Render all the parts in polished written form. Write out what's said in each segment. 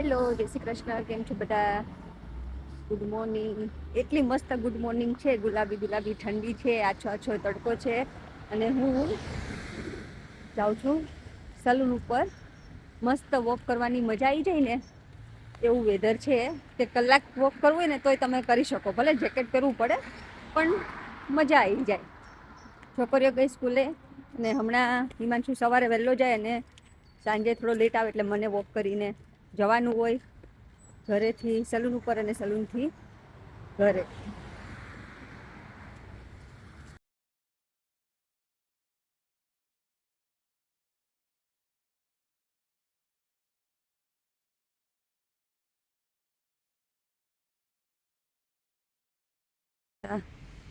Hello, જય શ્રી કૃષ્ણ. કેમ છો બધા? Good morning. એટલી મસ્ત ગુડ મોર્નિંગ છે, ગુલાબી ગુલાબી ઠંડી છે, આછો આછો તડકો છે. અને હું જાઉં છું સલૂન ઉપર. મસ્ત વોક કરવાની મજા આવી જાય ને એવું વેધર છે. તે કલાક વોક કરવું હોય ને તોય તમે કરી શકો, ભલે જેકેટ પહેરવું પડે પણ મજા આવી જાય. છોકરીઓ ગઈ સ્કૂલે અને હમણાં હિમાંશુ સવારે વહેલો જાય અને સાંજે થોડો લેટ આવે એટલે મને વોક કરીને જવાનું હોય ઘરેથી સલૂન ઉપર અને સલૂનથી ઘરે.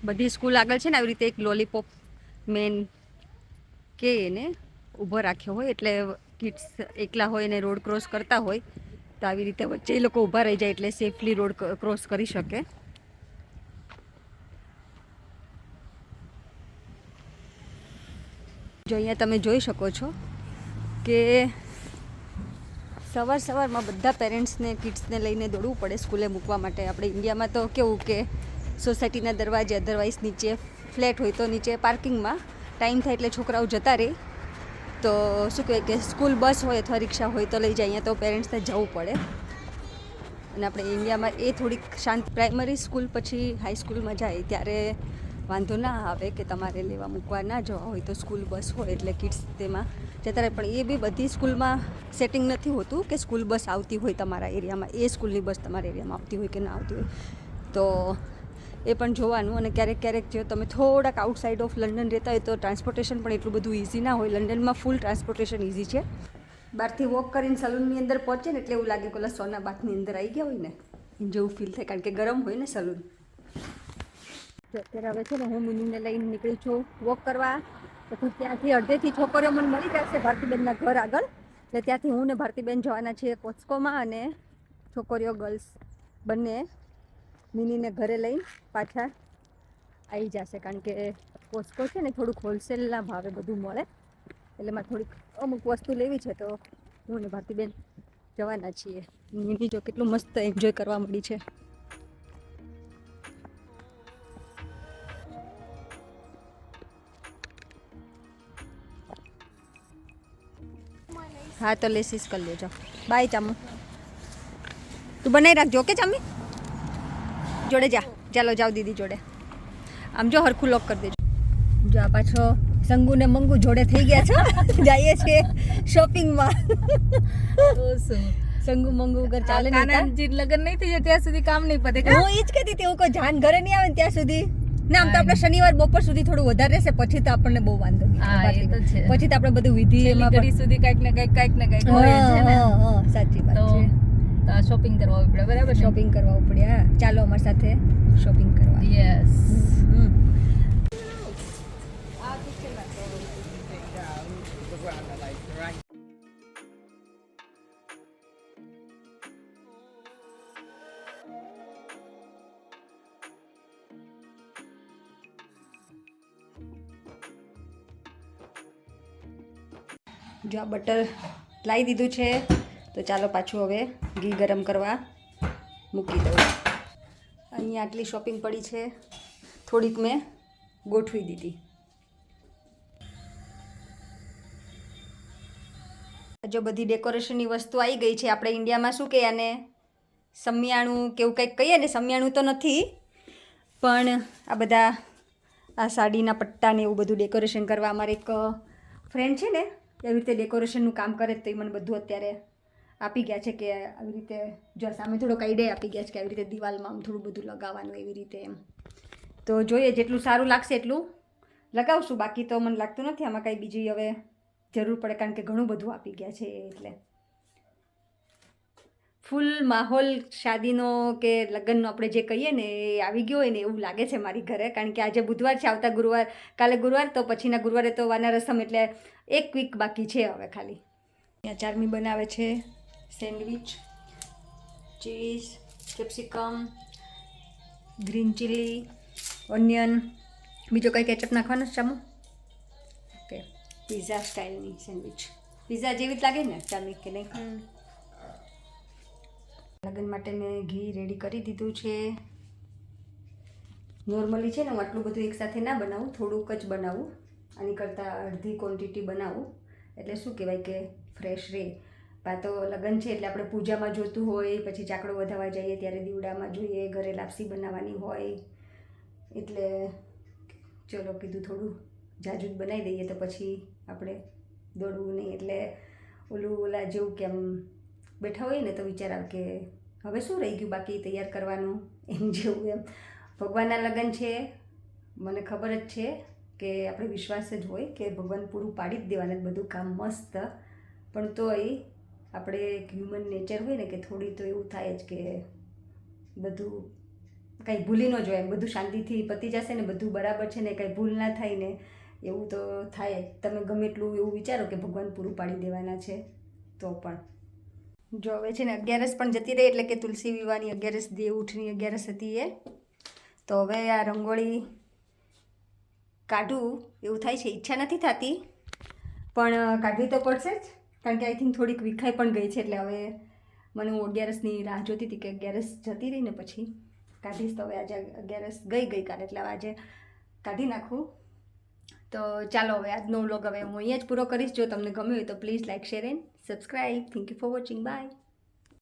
બધી સ્કૂલ આગળ છે ને આવી રીતે એક લોલીપોપ મેન કે એને ઊભો રાખ્યો હોય, એટલે કિડ્સ એકલા હોય ને રોડ ક્રોસ કરતા હોય તો આવી રીતે વચ્ચે એ લોકો ઊભા રહી જાય એટલે સેફલી રોડ ક્રોસ કરી શકે. જો અહીંયા તમે જોઈ શકો છો કે સવારમાં બધા પેરેન્ટ્સને કિડ્સને લઈને દોડવું પડે સ્કૂલે મૂકવા માટે. આપણે ઇન્ડિયામાં તો કેવું કે સોસાયટીના દરવાજે, અધરવાઇઝ નીચે ફ્લેટ હોય તો નીચે પાર્કિંગમાં ટાઈમ થાય એટલે છોકરાઓ જતા રહે. તો શું કહેવાય કે સ્કૂલ બસ હોય અથવા રિક્ષા હોય તો લઈ જાય. અહીંયા તો પેરેન્ટ્સને જવું પડે. અને આપણે ઇન્ડિયામાં એ થોડીક શાંત, પ્રાઇમરી સ્કૂલ પછી હાઈસ્કૂલમાં જાય ત્યારે વાંધો ના આવે કે તમારે લેવા મૂકવા ના જવા હોય તો સ્કૂલ બસ હોય એટલે કિડ્સ તેમાં જતા રહે. પણ એ બી બધી સ્કૂલમાં સેટિંગ નથી હોતું કે સ્કૂલ બસ આવતી હોય તમારા એરિયામાં, એ સ્કૂલની બસ તમારા એરિયામાં આવતી હોય કે ના આવતી હોય. તો એ પણ જોવાનું. અને ક્યારેક જો તમે થોડાક આઉટસાઇડ ઓફ લંડન રહેતા હોય તો ટ્રાન્સપોર્ટેશન પણ એટલું બધું ઇઝી ના હોય. લંડનમાં ફૂલ ટ્રાન્સપોર્ટેશન ઇઝી છે. બહારથી વોક કરીને સલૂનની અંદર પહોંચે ને એટલે એવું લાગે કે ઓલા સોના બાથની અંદર આવી ગયા હોય ને જેવું ફીલ થાય, કારણ કે ગરમ હોય ને સલૂન. અત્યારે હવે છે ને હું મિનીને લઈને નીકળી છું વોક કરવા. પછી ત્યાંથી અડધેથી છોકરીઓ મને મળી જશે ભારતીબેનના ઘર આગળ, એટલે ત્યાંથી હું ને ભારતીબેન જવાના છીએ કોસ્કોમાં. અને છોકરીઓ ગર્લ્સ બંને મિનીને ઘરે લઈને પાછા આવી જશે, કારણ કે કોસ્કો છે ને થોડુંક હોલસેલના ભાવે બધું મળે. એટલે મારે થોડીક અમુક વસ્તુ લેવી છે તો હું ને ભારતીબેન જવાના છીએ. મિની જો કેટલું મસ્ત એન્જોય કરવા મળી છે. હા તો લેસીસ કરી લેજો. બાય ચામુ, તું બનાવી રાખજો. ઓકે ચામી, જોડે જા. ચાલો જાઓ દીદી જોડે. આમ જો હરખું લોક કરી દેજો. જો આ પાછો સંગુ ને મંગુ જોડે થઈ ગયા છો. જઈએ છીએ શોપિંગમાં. સંગુ મંગુ વગર ચાલે નહીં. કાનાજી લગન નહીં થઈ જાય ત્યાં સુધી કામ નહીં પતે. હું ઈ જ કહેતી હતી, હું કોઈ જાન ઘરે નહીં આવે ને ત્યાં સુધી. ના, આમ તો આપણે શનિવાર બપોર સુધી થોડું વધારે રહેશે, પછી તો આપણને બહુ વાંધો નહીં. પછી તો આપણે બધું વિધિ એમાં ઘડી સુધી કાંઈક ને કાંઈક હોય છે ને. સાચી વાત છે. તો શોપિંગ કરવા પડે, બરાબર. શોપિંગ કરવા પડે. હા, ચાલો અમારી સાથે શોપિંગ કરવા. યસ. જો આ બટર લાવી દીધું છે તો ચાલો પાછું હવે ઘી ગરમ કરવા મૂકી દઉં. અહીંયા આટલી શોપિંગ પડી છે, થોડીક મેં ગોઠવી દીધી. જો બધી ડેકોરેશનની વસ્તુ આવી ગઈ છે. આપણે ઇન્ડિયામાં શું કહે આને, સમિયાણું કેવું કંઈક કહીએ ને. સમિયાણું તો નથી, પણ આ બધા આ સાડીના પટ્ટા ને એવું બધું ડેકોરેશન કરવા. અમારે એક ફ્રેન્ડ છે ને એવી રીતે ડેકોરેશનનું કામ કરે, તો એ મને બધું અત્યારે આપી ગયા છે કે આવી રીતે જો સામે થોડોક આઈડિયા આપી ગયા છે કે આવી રીતે દિવાલમાં આમ થોડું બધું લગાવવાનું એવી રીતે એમ. તો જોઈએ જેટલું સારું લાગશે એટલું લગાવશું. બાકી તો મને લાગતું નથી આમાં કાંઈ બીજી હવે જરૂર પડે, કારણ કે ઘણું બધું આપી ગયા છે. એટલે ફૂલ માહોલ શાદીનો કે લગ્નનો આપણે જે કહીએ ને એ આવી ગયો હોય ને એવું લાગે છે મારી ઘરે. કારણ કે આજે બુધવાર છે, આવતા ગુરુવાર, કાલે ગુરુવાર, તો પછીના ગુરુવારે તો વાના રસમ, એટલે એક વીક બાકી છે હવે ખાલી. અહીંયા ચારમી બનાવે છે sandwich, cheese, capsicum, green chilli, onion. બીજો કંઈ કેચઅપ નાખવાનો છે ચામુ? ઓકે, પિઝા સ્ટાઇલની સેન્ડવિચ. પિઝા જેવી જ લાગે ને ચામી કે નહીં? લગ્ન માટે મેં ઘી રેડી કરી દીધું છે. નોર્મલી છે ને હું આટલું બધું એકસાથે ના બનાવું, થોડુંક જ બનાવું. આની કરતાં અડધી ક્વોન્ટિટી બનાવું એટલે શું કહેવાય કે ફ્રેશ રહે. તો લગ્ન છે એટલે આપણે પૂજામાં જોતું હોય, પછી ચાકડો વધારવા જઈએ ત્યારે દીવડામાં જોઈએ, ઘરે લાપસી બનાવવાની હોય, એટલે ચલો કીધું થોડું જાજુ જ બનાવી દઈએ તો પછી આપણે દોડવું નહીં. એટલે ઓલા જેવું કે આમ બેઠા હોય ને તો વિચાર આવે કે હવે શું રહી ગયું બાકી તૈયાર કરવાનું, એમ જેવું એમ. ભગવાનના લગ્ન છે, મને ખબર જ છે કે આપણે વિશ્વાસ જ હોય કે ભગવાન પૂરું પાડી જ દેવાના બધું કામ મસ્ત. પણ તોય આપણે એક હ્યુમન નેચર હોય ને કે થોડી તો એવું થાય જ કે બધું કંઈ ભૂલી ન જોઈએ, એમ બધું શાંતિથી પતી જશે ને બધું બરાબર છે ને કંઈ ભૂલ ના થાય ને એવું તો થાય જ. તમે ગમે એટલું એવું વિચારો કે ભગવાન પૂરું પાડી દેવાના છે તો પણ. જો હવે છે ને 11 પણ જતી રહી એટલે કે તુલસી વિવાહની 11 દેવઉઠની 11 હતી એ. તો હવે આ રંગોળી કાઢું એવું થાય છે, ઈચ્છા નથી થતી પણ કાઢવી તો પડશે જ, કારણ કે આઈ થિંક થોડીક વિખાઈ પણ ગઈ છે. એટલે હવે મને હું 11ની રાહ જોતી હતી કે 11 જતી રહી ને પછી કાઢીશ. તો હવે આજે 11 ગઈ કાલે એટલે હવે આજે કાઢી નાખું. તો ચાલો હવે આજનો વ્લોગ હવે હું અહીંયા જ પૂરો કરીશ. જો તમને ગમ્યું હોય તો please like, share and subscribe. Thank you for watching. By.